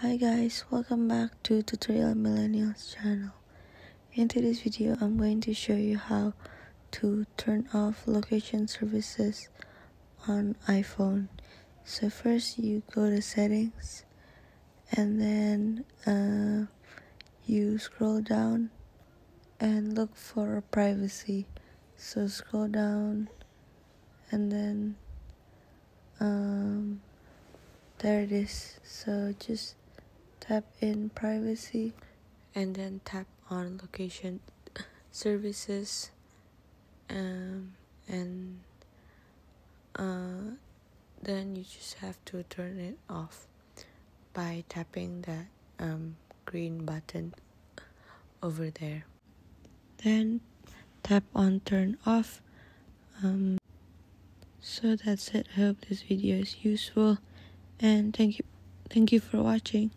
Hi guys, welcome back to Tutorial Millennials channel. In today's video, I'm going to show you how to turn off location services on iPhone. So first you go to settings and then you scroll down and look for privacy. So scroll down and then there it is. So just tap in privacy and then tap on location services and then you just have to turn it off by tapping that green button over there. Then tap on turn off. So that's it. I hope this video is useful and thank you for watching.